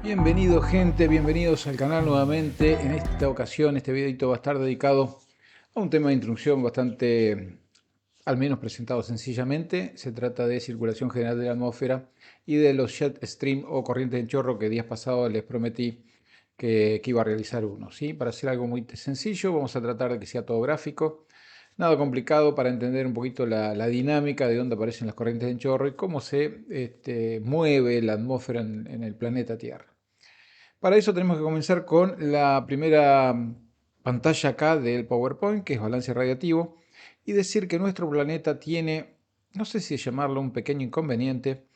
Bienvenido gente, bienvenidos al canal nuevamente. En esta ocasión este videito va a estar dedicado a un tema de introducción bastante, al menos presentado sencillamente. Se trata de circulación general de la atmósfera y de los jet stream o corrientes en chorro que días pasados les prometí que iba a realizar uno. ¿Sí? Para hacer algo muy sencillo vamos a tratar de que sea todo gráfico. Nada complicado para entender un poquito la dinámica de dónde aparecen las corrientes en chorro y cómo se mueve la atmósfera en el planeta Tierra. Para eso tenemos que comenzar con la primera pantalla acá del PowerPoint, que es balance radiativo, y decir que nuestro planeta tiene, no sé si llamarlo un pequeño inconveniente,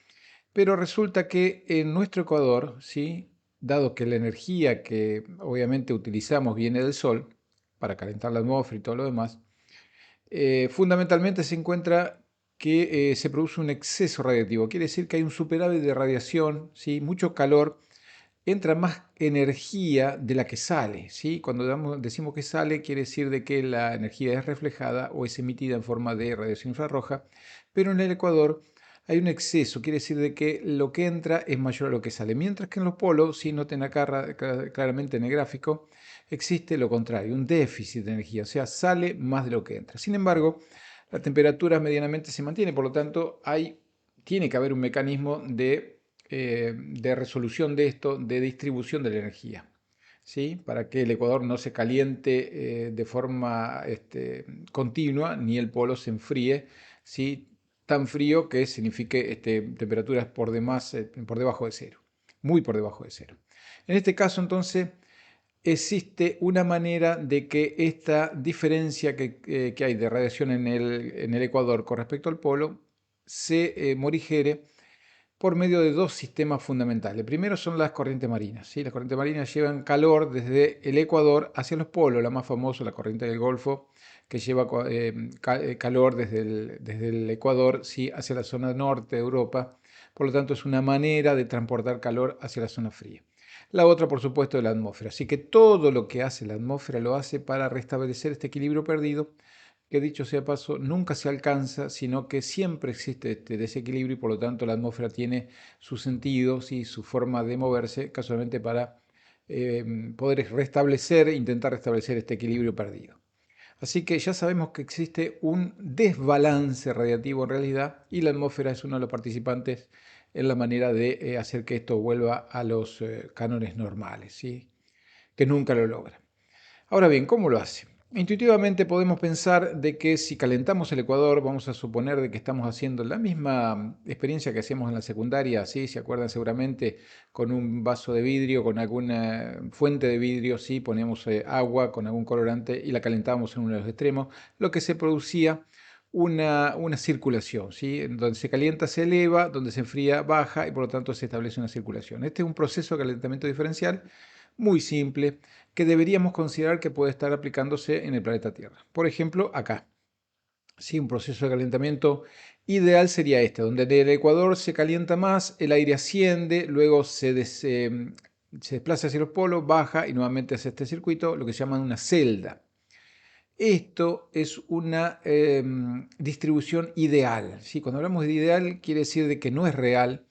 pero resulta que en nuestro Ecuador, ¿sí? Dado que la energía que obviamente utilizamos viene del Sol para calentar la atmósfera y todo lo demás, fundamentalmente se encuentra que se produce un exceso radiactivo. Quiere decir que hay un superávit de radiación, ¿sí? Mucho calor, entra más energía de la que sale, ¿sí? Cuando decimos que sale, quiere decir de que la energía es reflejada o es emitida en forma de radiación infrarroja, pero en el Ecuador hay un exceso, quiere decir de que lo que entra es mayor a lo que sale, mientras que en los polos, si noten acá claramente en el gráfico, existe lo contrario, un déficit de energía, o sea, sale más de lo que entra. Sin embargo, la temperatura medianamente se mantiene, por lo tanto, tiene que haber un mecanismo de resolución de esto, de distribución de la energía, ¿sí? Para que el Ecuador no se caliente de forma continua, ni el polo se enfríe, ¿sí? Tan frío que signifique temperaturas por debajo de cero, muy por debajo de cero. En este caso, entonces, existe una manera de que esta diferencia que hay de radiación en el Ecuador con respecto al polo se morigere por medio de dos sistemas fundamentales. Primero son las corrientes marinas, ¿sí? Las corrientes marinas llevan calor desde el Ecuador hacia los polos, la más famosa, la corriente del Golfo, que lleva calor desde el Ecuador, ¿sí? Hacia la zona norte de Europa. Por lo tanto, es una manera de transportar calor hacia la zona fría. La otra, por supuesto, es la atmósfera. Así que todo lo que hace la atmósfera lo hace para restablecer este equilibrio perdido, que dicho sea paso, nunca se alcanza, sino que siempre existe este desequilibrio y por lo tanto la atmósfera tiene sus sentidos y su forma de moverse casualmente para poder intentar restablecer este equilibrio perdido. Así que ya sabemos que existe un desbalance radiativo en realidad y la atmósfera es uno de los participantes en la manera de hacer que esto vuelva a los cánones normales, ¿sí? Que nunca lo logra. Ahora bien, ¿cómo lo hace? Intuitivamente podemos pensar de que si calentamos el ecuador, vamos a suponer de que estamos haciendo la misma experiencia que hacíamos en la secundaria, ¿sí? ¿Se acuerdan seguramente? Con un vaso de vidrio, con alguna fuente de vidrio, ¿sí? Poníamos agua con algún colorante y la calentábamos en uno de los extremos, lo que se producía una circulación, ¿sí? En donde se calienta se eleva, donde se enfría baja y por lo tanto se establece una circulación. Este es un proceso de calentamiento diferencial muy simple que deberíamos considerar que puede estar aplicándose en el planeta Tierra. Por ejemplo, acá. Sí, un proceso de calentamiento ideal sería este, donde en el Ecuador se calienta más, el aire asciende, luego se desplaza hacia los polos, baja y nuevamente hace este circuito, lo que se llama una celda. Esto es una distribución ideal, ¿sí? Cuando hablamos de ideal quiere decir de que no es real,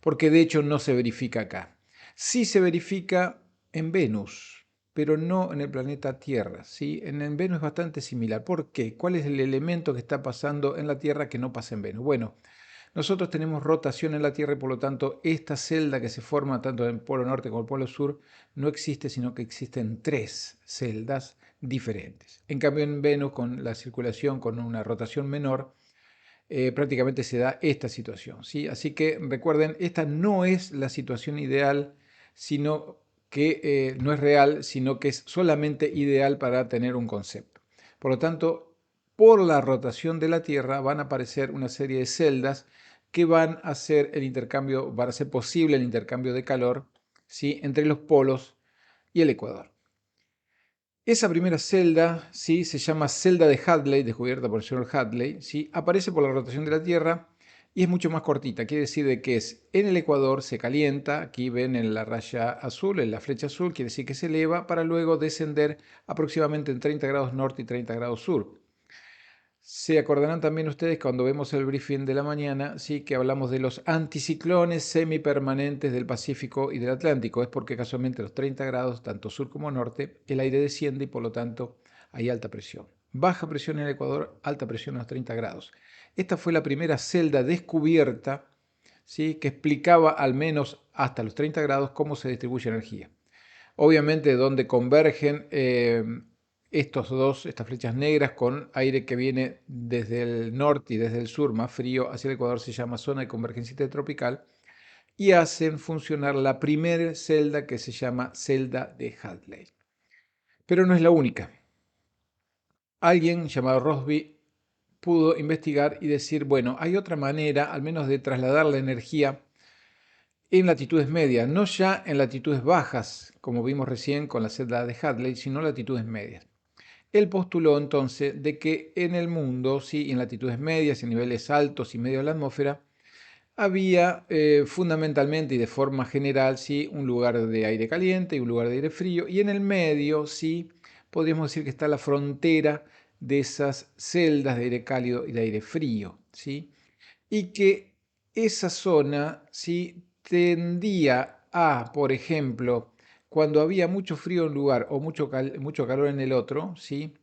porque de hecho no se verifica acá. Sí se verifica en Venus, pero no en el planeta Tierra, ¿sí? En Venus es bastante similar. ¿Por qué? ¿Cuál es el elemento que está pasando en la Tierra que no pasa en Venus? Bueno, nosotros tenemos rotación en la Tierra y por lo tanto esta celda que se forma tanto en el polo norte como en el polo sur no existe, sino que existen tres celdas diferentes. En cambio en Venus con la circulación, con una rotación menor, prácticamente se da esta situación, ¿sí? Así que recuerden, esta no es la situación ideal, sino que no es real, sino que es solamente ideal para tener un concepto. Por lo tanto, por la rotación de la Tierra van a aparecer una serie de celdas que van a hacer el intercambio, van a hacer posible el intercambio de calor, ¿sí? Entre los polos y el ecuador. Esa primera celda, ¿sí? Se llama celda de Hadley, descubierta por el señor Hadley, ¿sí? Aparece por la rotación de la Tierra y es mucho más cortita. Quiere decir de que es en el ecuador, se calienta, aquí ven en la raya azul, en la flecha azul, quiere decir que se eleva para luego descender aproximadamente en 30 grados norte y 30 grados sur. Se acordarán también ustedes cuando vemos el briefing de la mañana, sí, que hablamos de los anticiclones semipermanentes del Pacífico y del Atlántico. Es porque casualmente a los 30 grados, tanto sur como norte, el aire desciende y por lo tanto hay alta presión. Baja presión en el Ecuador, alta presión a los 30 grados. Esta fue la primera celda descubierta, ¿sí?, que explicaba al menos hasta los 30 grados cómo se distribuye energía. Obviamente donde convergen estas flechas negras con aire que viene desde el norte y desde el sur, más frío, hacia el Ecuador, se llama zona de convergencia intertropical, y hacen funcionar la primera celda que se llama celda de Hadley. Pero no es la única. Alguien llamado Rossby pudo investigar y decir, bueno, hay otra manera, al menos de trasladar la energía en latitudes medias, no ya en latitudes bajas, como vimos recién con la celda de Hadley, sino latitudes medias. Él postuló entonces de que en el mundo, sí, en latitudes medias, en niveles altos y medios de la atmósfera, había fundamentalmente y de forma general, sí, un lugar de aire caliente y un lugar de aire frío, y en el medio, sí, podríamos decir que está la frontera de esas celdas de aire cálido y de aire frío, sí, y que esa zona, sí, tendía a, por ejemplo, cuando había mucho frío en un lugar o mucho calor en el otro, ¿sí?,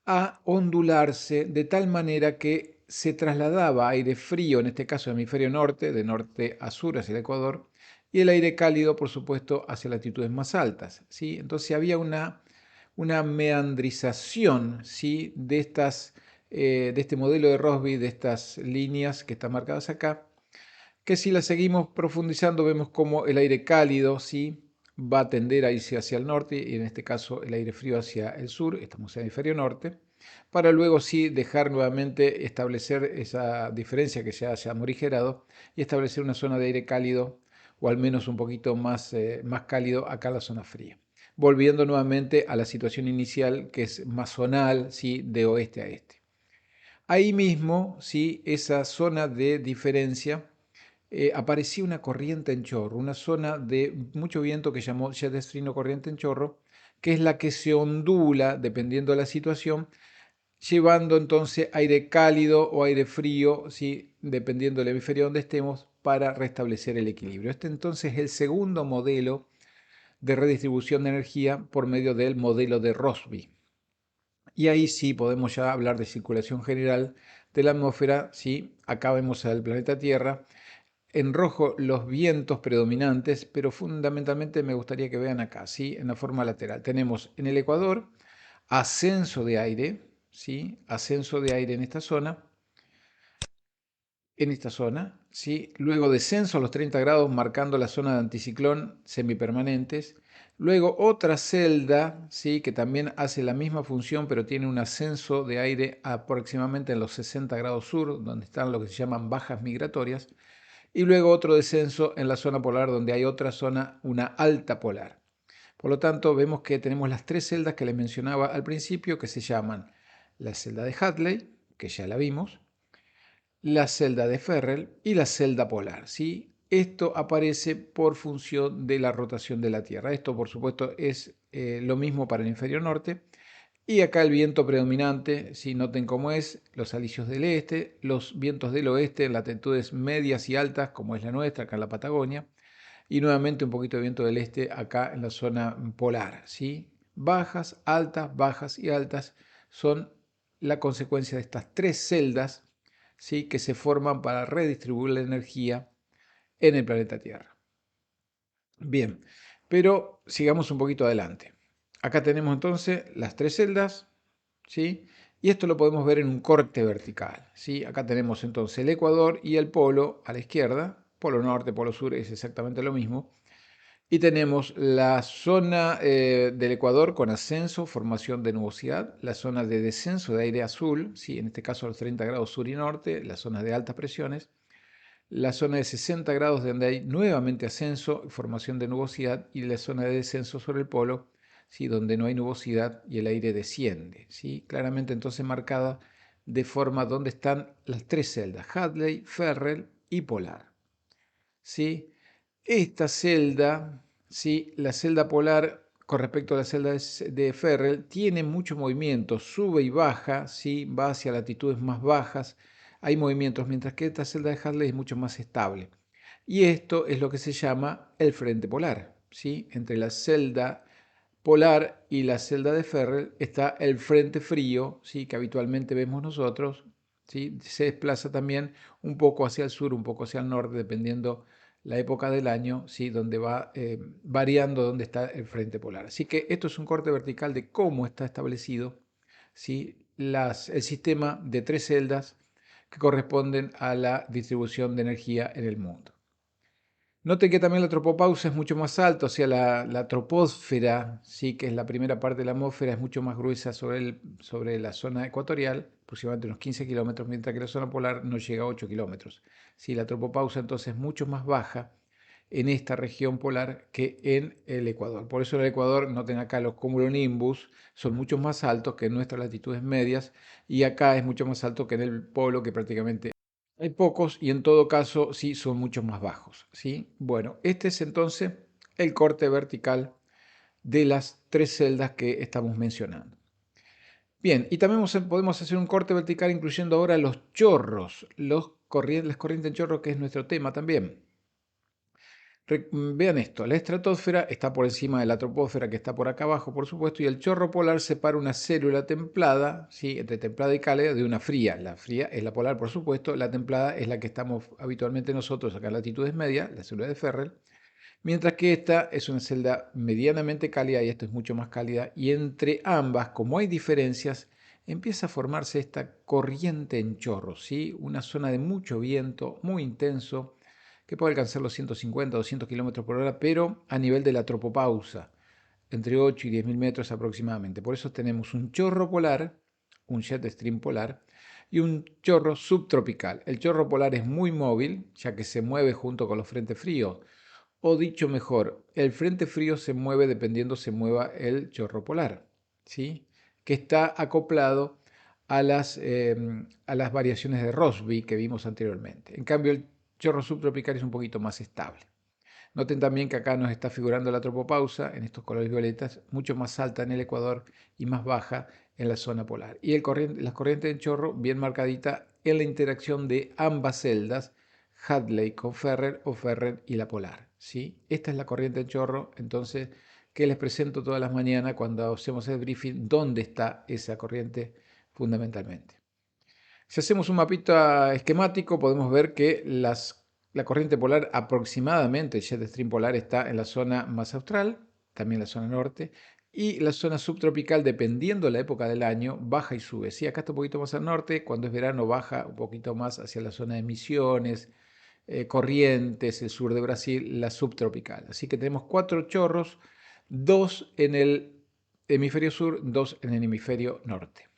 a ondularse de tal manera que se trasladaba aire frío, en este caso hemisferio norte, de norte a sur hacia el Ecuador, y el aire cálido, por supuesto, hacia latitudes más altas, ¿sí? Entonces había una meandrización, ¿sí?, de este modelo de Rossby, de estas líneas que están marcadas acá, que si la seguimos profundizando vemos cómo el aire cálido, ¿sí?, va a tender a irse hacia el norte y en este caso el aire frío hacia el sur, estamos en el hemisferio norte, para luego sí dejar nuevamente establecer esa diferencia que ya se ha morigerado y establecer una zona de aire cálido o al menos un poquito más cálido acá en la zona fría. Volviendo nuevamente a la situación inicial que es más zonal, ¿sí?, de oeste a este. Ahí mismo, ¿sí?, esa zona de diferencia, aparecía una corriente en chorro, una zona de mucho viento que llamó jet stream o corriente en chorro, que es la que se ondula dependiendo de la situación, llevando entonces aire cálido o aire frío, ¿sí?, dependiendo del hemisferio donde estemos, para restablecer el equilibrio. Este entonces es el segundo modelo de redistribución de energía por medio del modelo de Rossby. Y ahí sí podemos ya hablar de circulación general de la atmósfera. Sí, acá vemos al planeta Tierra. En rojo los vientos predominantes, pero fundamentalmente me gustaría que vean acá, ¿sí?, en la forma lateral. Tenemos en el Ecuador ascenso de aire, ¿sí?, ascenso de aire en esta zona, ¿sí?, luego descenso a los 30 grados marcando la zona de anticiclón semipermanentes, luego otra celda, ¿sí?, que también hace la misma función pero tiene un ascenso de aire aproximadamente en los 60 grados sur, donde están lo que se llaman bajas migratorias, y luego otro descenso en la zona polar donde hay otra zona, una alta polar. Por lo tanto, vemos que tenemos las tres celdas que les mencionaba al principio, que se llaman la celda de Hadley, que ya la vimos, la celda de Ferrel y la celda polar, ¿sí? Esto aparece por función de la rotación de la Tierra. Esto, por supuesto, es lo mismo para el hemisferio norte. Y acá el viento predominante, si noten cómo es, los alisios del este, los vientos del oeste en latitudes medias y altas, como es la nuestra, acá en la Patagonia, y nuevamente un poquito de viento del este acá en la zona polar, ¿sí? Bajas y altas son la consecuencia de estas tres celdas, ¿sí?, que se forman para redistribuir la energía en el planeta Tierra. Bien, pero sigamos un poquito adelante. Acá tenemos entonces las tres celdas, ¿sí? Y esto lo podemos ver en un corte vertical, ¿sí? Acá tenemos entonces el ecuador y el polo a la izquierda, polo norte, polo sur es exactamente lo mismo. Y tenemos la zona del Ecuador con ascenso, formación de nubosidad, la zona de descenso de aire azul, ¿sí?, en este caso a los 30 grados sur y norte, la zona de altas presiones, la zona de 60 grados donde hay nuevamente ascenso, formación de nubosidad, y la zona de descenso sobre el polo, ¿sí?, donde no hay nubosidad y el aire desciende, ¿sí?, claramente entonces marcada de forma donde están las tres celdas, Hadley, Ferrel y polar, ¿sí? Esta celda, ¿sí?, la celda polar con respecto a la celda de Ferrel, tiene mucho movimiento, sube y baja, ¿sí? Va hacia latitudes más bajas, hay movimientos, mientras que esta celda de Hadley es mucho más estable. Y esto es lo que se llama el frente polar, ¿sí? Entre la celda polar y la celda de Ferrel está el frente frío, ¿sí? Que habitualmente vemos nosotros, ¿sí? Se desplaza también un poco hacia el sur, un poco hacia el norte, dependiendo la época del año, ¿sí? Donde va variando dónde está el frente polar. Así que esto es un corte vertical de cómo está establecido, ¿sí? El sistema de tres celdas que corresponden a la distribución de energía en el mundo. Noten que también la tropopausa es mucho más alta, o sea, la troposfera, sí, que es la primera parte de la atmósfera, es mucho más gruesa sobre la zona ecuatorial, aproximadamente unos 15 kilómetros, mientras que la zona polar no llega a 8 kilómetros. Sí, la tropopausa entonces es mucho más baja en esta región polar que en el Ecuador. Por eso en el Ecuador, noten acá los cumulonimbus, son mucho más altos que en nuestras latitudes medias, y acá es mucho más alto que en el polo, que prácticamente hay pocos y en todo caso sí son mucho más bajos, ¿sí? Bueno, este es entonces el corte vertical de las tres celdas que estamos mencionando. Bien, y también podemos hacer un corte vertical incluyendo ahora los chorros, las corrientes en chorro, que es nuestro tema también. Vean esto, la estratosfera está por encima de la troposfera, que está por acá abajo, por supuesto, y el chorro polar separa una célula templada, ¿sí? Entre templada y cálida, de una fría. La fría es la polar, por supuesto, la templada es la que estamos habitualmente nosotros acá en latitudes medias, la célula de Ferrel, mientras que esta es una celda medianamente cálida y esto es mucho más cálida, y entre ambas, como hay diferencias, empieza a formarse esta corriente en chorro, ¿sí? Una zona de mucho viento, muy intenso, que puede alcanzar los 150 o 200 kilómetros por hora, pero a nivel de la tropopausa, entre 8 y 10.000 metros aproximadamente. Por eso tenemos un chorro polar, un jet stream polar, y un chorro subtropical. El chorro polar es muy móvil, ya que se mueve junto con los frentes fríos. O dicho mejor, el frente frío se mueve dependiendo se mueva el chorro polar, ¿sí? Que está acoplado a las variaciones de Rossby que vimos anteriormente. En cambio, el chorro subtropical es un poquito más estable. Noten también que acá nos está figurando la tropopausa en estos colores violetas, mucho más alta en el Ecuador y más baja en la zona polar. Y las corrientes de chorro bien marcadita en la interacción de ambas celdas, Hadley con Ferrer o Ferrer y la polar, ¿sí? Esta es la corriente en chorro, entonces, que les presento todas las mañanas cuando hacemos el briefing, dónde está esa corriente fundamentalmente. Si hacemos un mapita esquemático, podemos ver que la corriente polar aproximadamente, el jet stream polar, está en la zona más austral, también la zona norte, y la zona subtropical, dependiendo de la época del año, baja y sube. Sí, acá está un poquito más al norte, cuando es verano baja un poquito más hacia la zona de Misiones, Corrientes, el sur de Brasil, la subtropical. Así que tenemos cuatro chorros, dos en el hemisferio sur, dos en el hemisferio norte.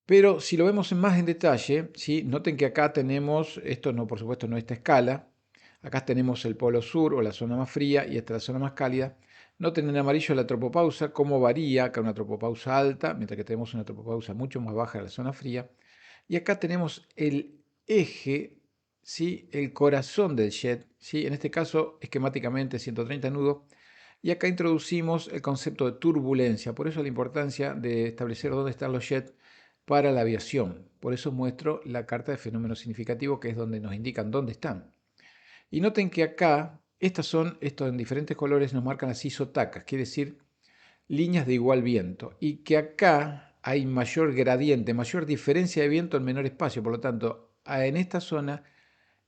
Pero si lo vemos más en detalle, ¿sí? Noten que acá tenemos, esto no, por supuesto, no esta escala, acá tenemos el polo sur o la zona más fría y esta es la zona más cálida. Noten en amarillo la tropopausa, cómo varía, acá una tropopausa alta, mientras que tenemos una tropopausa mucho más baja en la zona fría. Y acá tenemos el eje, ¿sí? El corazón del jet, ¿sí? En este caso esquemáticamente 130 nudos. Y acá introducimos el concepto de turbulencia, por eso la importancia de establecer dónde están los jets para la aviación. Por eso muestro la carta de fenómenos significativos, que es donde nos indican dónde están. Y noten que acá, estos en diferentes colores nos marcan las isotacas, quiere decir líneas de igual viento. Y que acá hay mayor gradiente, mayor diferencia de viento en menor espacio. Por lo tanto, en esta zona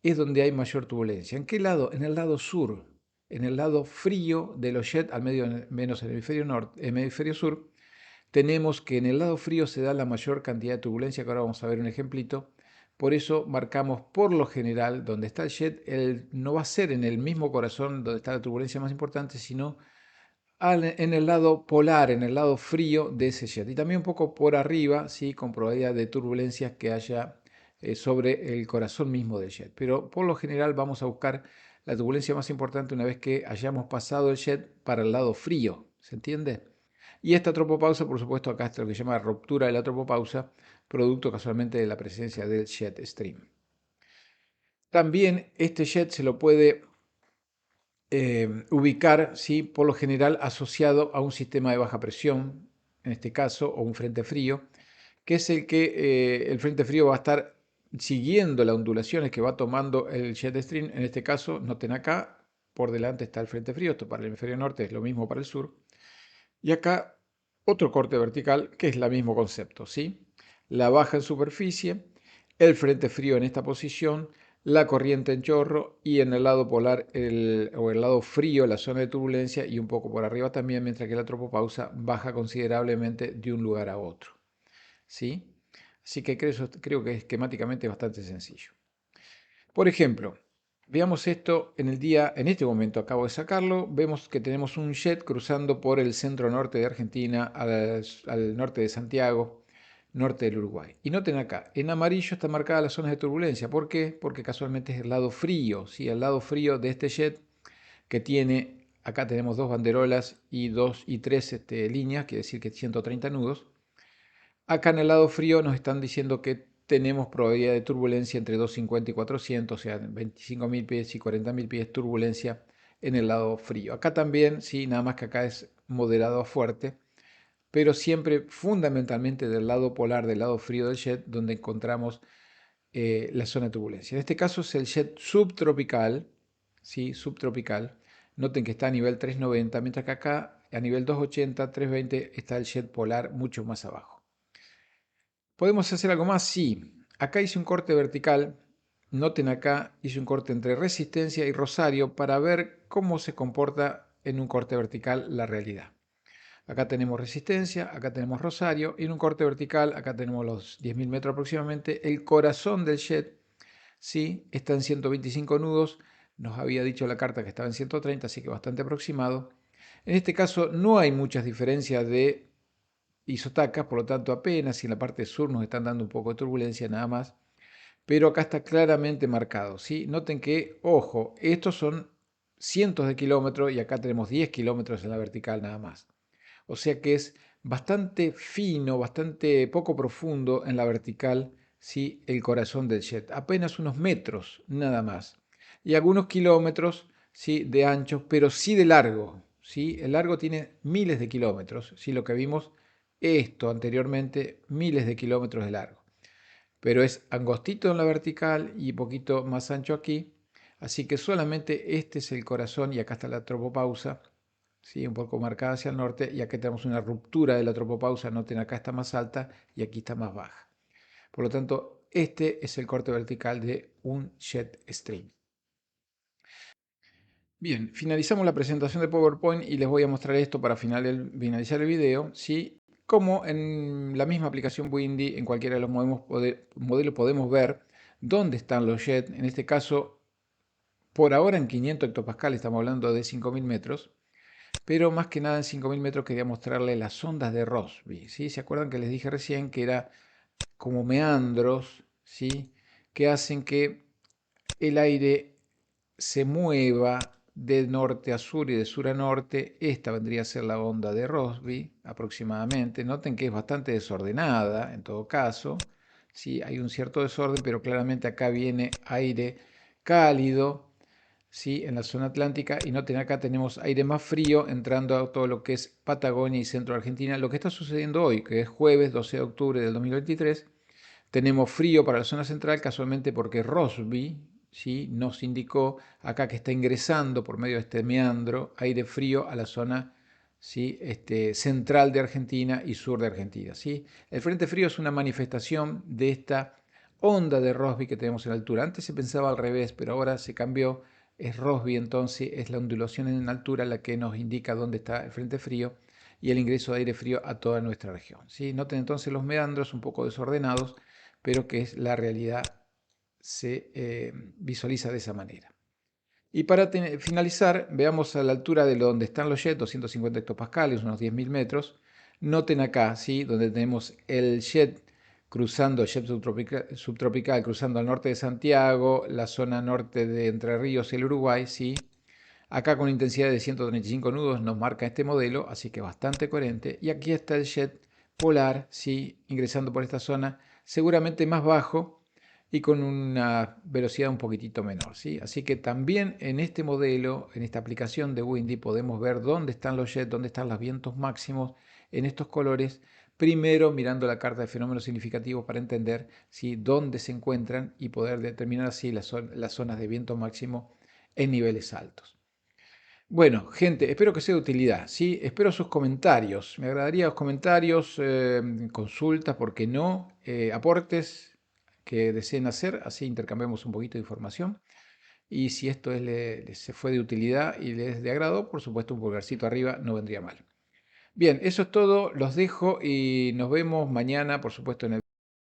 es donde hay mayor turbulencia. ¿En qué lado? En el lado sur, en el lado frío de los jets, al menos en el hemisferio norte, hemisferio sur, tenemos que en el lado frío se da la mayor cantidad de turbulencia, que ahora vamos a ver un ejemplito. Por eso marcamos por lo general donde está el jet, no va a ser en el mismo corazón donde está la turbulencia más importante, sino en el lado polar, en el lado frío de ese jet. Y también un poco por arriba, ¿sí? Con probabilidad de turbulencias que haya sobre el corazón mismo del jet. Pero por lo general vamos a buscar la turbulencia más importante una vez que hayamos pasado el jet para el lado frío. ¿Se entiende? Y esta tropopausa, por supuesto, acá está lo que se llama ruptura de la tropopausa, producto casualmente de la presencia del jet stream. También este jet se lo puede ubicar, ¿sí? Por lo general asociado a un sistema de baja presión, en este caso, o un frente frío, que es el que el frente frío va a estar siguiendo las ondulaciones que va tomando el jet stream. En este caso, noten acá, por delante está el frente frío, esto para el hemisferio norte es lo mismo para el sur. Y acá otro corte vertical que es el mismo concepto, ¿sí? La baja en superficie, el frente frío en esta posición, la corriente en chorro y en el lado polar o el lado frío la zona de turbulencia y un poco por arriba también, mientras que la tropopausa baja considerablemente de un lugar a otro, ¿sí? Así que creo que esquemáticamente es bastante sencillo. Por ejemplo, veamos esto en este momento acabo de sacarlo, vemos que tenemos un jet cruzando por el centro norte de Argentina al norte de Santiago, norte del Uruguay. Y noten acá, en amarillo están marcadas las zonas de turbulencia. ¿Por qué? Porque casualmente es el lado frío, ¿sí? El lado frío de este jet que tiene, acá tenemos dos banderolas y tres líneas, quiere decir que 130 nudos. Acá en el lado frío nos están diciendo que tenemos probabilidad de turbulencia entre 250 y 400, o sea, 25.000 pies y 40.000 pies turbulencia en el lado frío. Acá también, sí, nada más que acá es moderado a fuerte, pero siempre fundamentalmente del lado polar, del lado frío del jet, donde encontramos la zona de turbulencia. En este caso es el jet subtropical, ¿sí? Subtropical. Noten que está a nivel 390, mientras que acá a nivel 280, 320 está el jet polar mucho más abajo. ¿Podemos hacer algo más? Sí. Acá hice un corte vertical. Noten acá, hice un corte entre Resistencia y Rosario para ver cómo se comporta en un corte vertical la realidad. Acá tenemos Resistencia, acá tenemos Rosario, y en un corte vertical, acá tenemos los 10.000 metros aproximadamente. El corazón del jet, sí, está en 125 nudos. Nos había dicho la carta que estaba en 130, así que bastante aproximado. En este caso no hay muchas diferencias de isotacas, por lo tanto apenas, y en la parte sur nos están dando un poco de turbulencia nada más, pero acá está claramente marcado, ¿sí? Noten que, ojo, estos son cientos de kilómetros y acá tenemos 10 kilómetros en la vertical nada más. O sea que es bastante fino, bastante poco profundo en la vertical, ¿sí? El corazón del jet, apenas unos metros nada más. Y algunos kilómetros, ¿sí? De ancho, pero sí de largo, ¿sí? El largo tiene miles de kilómetros, ¿sí? Lo que vimos esto anteriormente, miles de kilómetros de largo. Pero es angostito en la vertical y poquito más ancho aquí. Así que solamente este es el corazón y acá está la tropopausa, ¿sí? Un poco marcada hacia el norte y aquí tenemos una ruptura de la tropopausa. Noten, acá está más alta y aquí está más baja. Por lo tanto, este es el corte vertical de un jet stream. Bien, finalizamos la presentación de PowerPoint y les voy a mostrar esto para finalizar el video, ¿sí? Como en la misma aplicación Windy, en cualquiera de los modelos podemos ver dónde están los jets. En este caso, por ahora en 500 hectopascales, estamos hablando de 5.000 metros, pero más que nada en 5.000 metros quería mostrarles las ondas de Rossby, ¿sí? ¿Se acuerdan que les dije recién que era como meandros, ¿sí? Que hacen que el aire se mueva de norte a sur y de sur a norte? Esta vendría a ser la onda de Rossby aproximadamente. Noten que es bastante desordenada en todo caso. Sí, hay un cierto desorden, pero claramente acá viene aire cálido, ¿sí? En la zona atlántica, y noten acá tenemos aire más frío entrando a todo lo que es Patagonia y centro de Argentina. Lo que está sucediendo hoy, que es jueves 12 de octubre del 2023, tenemos frío para la zona central, casualmente porque Rossby, ¿sí? Nos indicó acá que está ingresando por medio de este meandro aire frío a la zona, ¿sí? Central de Argentina y sur de Argentina, ¿sí? El frente frío es una manifestación de esta onda de Rossby que tenemos en altura. Antes se pensaba al revés, pero ahora se cambió. Es Rossby, entonces es la ondulación en altura la que nos indica dónde está el frente frío y el ingreso de aire frío a toda nuestra región, ¿sí? Noten entonces los meandros un poco desordenados, pero que es la realidad se visualiza de esa manera. Y para finalizar, veamos a la altura de donde están los jets, 250 hectopascales, unos 10.000 metros. Noten acá, ¿sí? Donde tenemos el jet cruzando, el jet subtropical, cruzando al norte de Santiago, la zona norte de Entre Ríos y el Uruguay, ¿sí? Acá con intensidad de 135 nudos nos marca este modelo, así que bastante coherente. Y aquí está el jet polar, ¿sí? Ingresando por esta zona, seguramente más bajo, y con una velocidad un poquitito menor, ¿sí? Así que también en este modelo, en esta aplicación de Windy, podemos ver dónde están los jets, dónde están los vientos máximos en estos colores, primero mirando la carta de fenómenos significativos para entender ¿sí? dónde se encuentran y poder determinar así las zonas de viento máximo en niveles altos. Bueno, gente, espero que sea de utilidad, ¿sí? Espero sus comentarios. Me agradaría los comentarios, consultas, ¿por qué no? Aportes que deseen hacer, así intercambiamos un poquito de información. Y si esto se fue de utilidad y les es de agrado, por supuesto un pulgarcito arriba no vendría mal. Bien, eso es todo, los dejo y nos vemos mañana, por supuesto, en el